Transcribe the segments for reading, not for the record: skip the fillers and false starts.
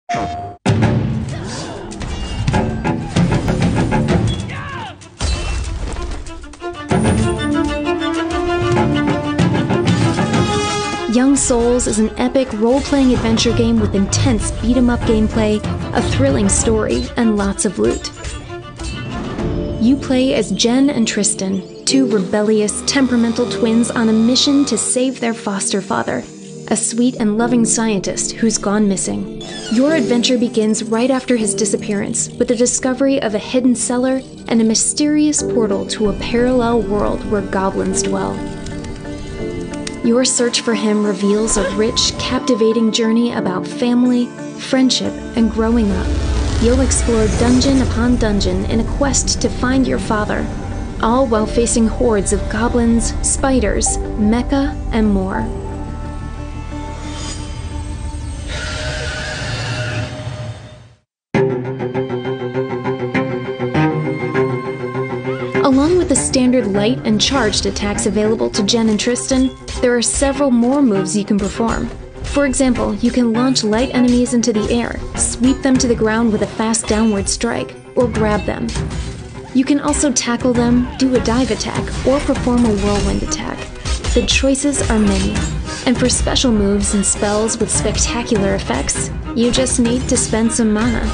Young Souls is an epic role-playing adventure game with intense beat-em-up gameplay, a thrilling story, and lots of loot. You play as Jen and Tristan, two rebellious, temperamental twins on a mission to save their foster father, a sweet and loving scientist who's gone missing. Your adventure begins right after his disappearance, with the discovery of a hidden cellar and a mysterious portal to a parallel world where goblins dwell. Your search for him reveals a rich, captivating journey about family, friendship, and growing up. You'll explore dungeon upon dungeon in a quest to find your father, all while facing hordes of goblins, spiders, mecha, and more. Along with the standard light and charged attacks available to Jen and Tristan, there are several more moves you can perform. For example, you can launch light enemies into the air, sweep them to the ground with a fast downward strike, or grab them. You can also tackle them, do a dive attack, or perform a whirlwind attack. The choices are many, and for special moves and spells with spectacular effects, you just need to spend some mana.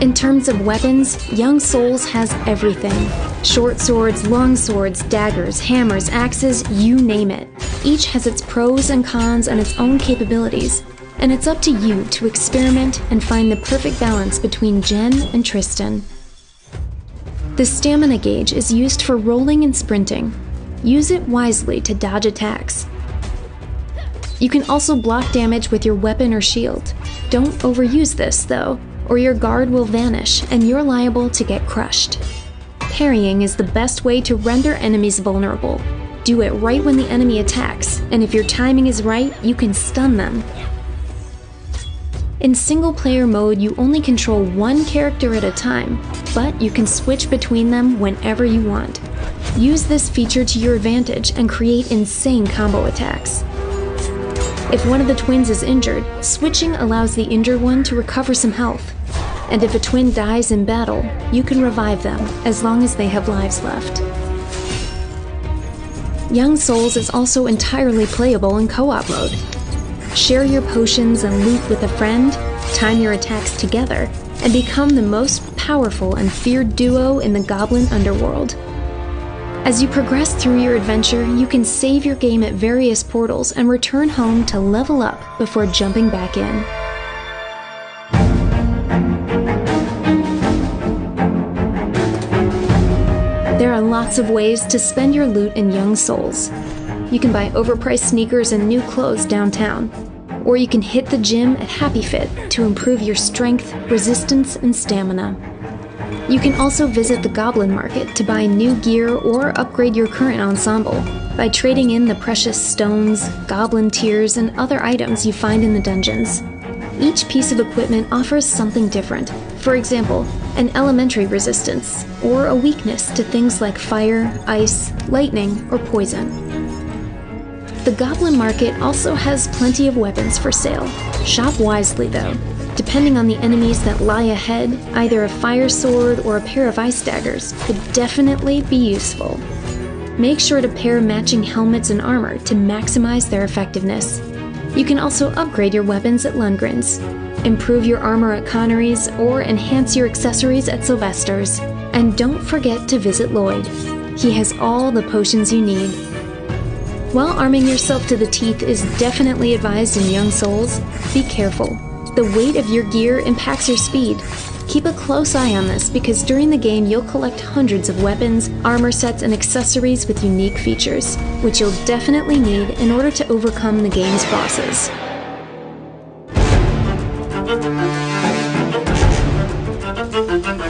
In terms of weapons, Young Souls has everything. Short swords, long swords, daggers, hammers, axes, you name it. Each has its pros and cons and its own capabilities, and it's up to you to experiment and find the perfect balance between Jen and Tristan. The stamina gauge is used for rolling and sprinting. Use it wisely to dodge attacks. You can also block damage with your weapon or shield. Don't overuse this, though, or your guard will vanish and you're liable to get crushed. Parrying is the best way to render enemies vulnerable. Do it right when the enemy attacks, and if your timing is right, you can stun them. In single-player mode, you only control one character at a time, but you can switch between them whenever you want. Use this feature to your advantage and create insane combo attacks. If one of the twins is injured, switching allows the injured one to recover some health. And if a twin dies in battle, you can revive them as long as they have lives left. Young Souls is also entirely playable in co-op mode. Share your potions and loot with a friend, time your attacks together, and become the most powerful and feared duo in the Goblin Underworld. As you progress through your adventure, you can save your game at various portals and return home to level up before jumping back in. There are lots of ways to spend your loot in Young Souls. You can buy overpriced sneakers and new clothes downtown, or you can hit the gym at Happy Fit to improve your strength, resistance, and stamina. You can also visit the Goblin Market to buy new gear or upgrade your current ensemble by trading in the precious stones, goblin tears, and other items you find in the dungeons. Each piece of equipment offers something different. For example, an elementary resistance, or a weakness to things like fire, ice, lightning, or poison. The Goblin Market also has plenty of weapons for sale. Shop wisely though. Depending on the enemies that lie ahead, either a fire sword or a pair of ice daggers could definitely be useful. Make sure to pair matching helmets and armor to maximize their effectiveness. You can also upgrade your weapons at Lundgren's, improve your armor at Connery's, or enhance your accessories at Sylvester's. And don't forget to visit Lloyd. He has all the potions you need. While arming yourself to the teeth is definitely advised in Young Souls, be careful. The weight of your gear impacts your speed. Keep a close eye on this because during the game you'll collect hundreds of weapons, armor sets, and accessories with unique features, which you'll definitely need in order to overcome the game's bosses.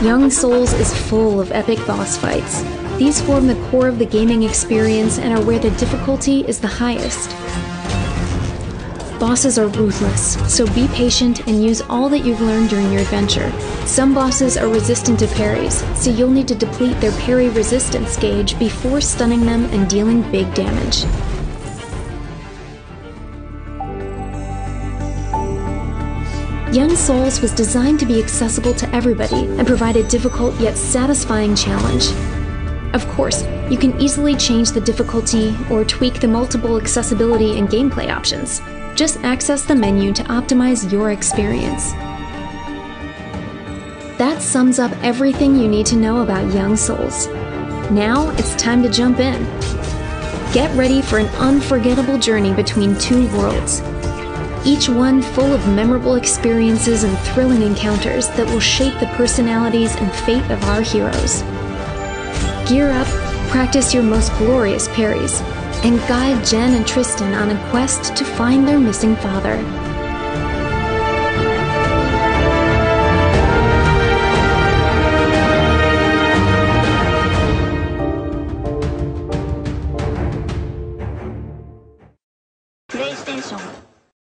Young Souls is full of epic boss fights. These form the core of the gaming experience and are where the difficulty is the highest. Bosses are ruthless, so be patient and use all that you've learned during your adventure. Some bosses are resistant to parries, so you'll need to deplete their parry resistance gauge before stunning them and dealing big damage. Young Souls was designed to be accessible to everybody and provide a difficult yet satisfying challenge. Of course, you can easily change the difficulty or tweak the multiple accessibility and gameplay options. Just access the menu to optimize your experience. That sums up everything you need to know about Young Souls. Now it's time to jump in. Get ready for an unforgettable journey between two worlds, each one full of memorable experiences and thrilling encounters that will shape the personalities and fate of our heroes. Gear up, practice your most glorious parries, and guide Jen and Tristan on a quest to find their missing father.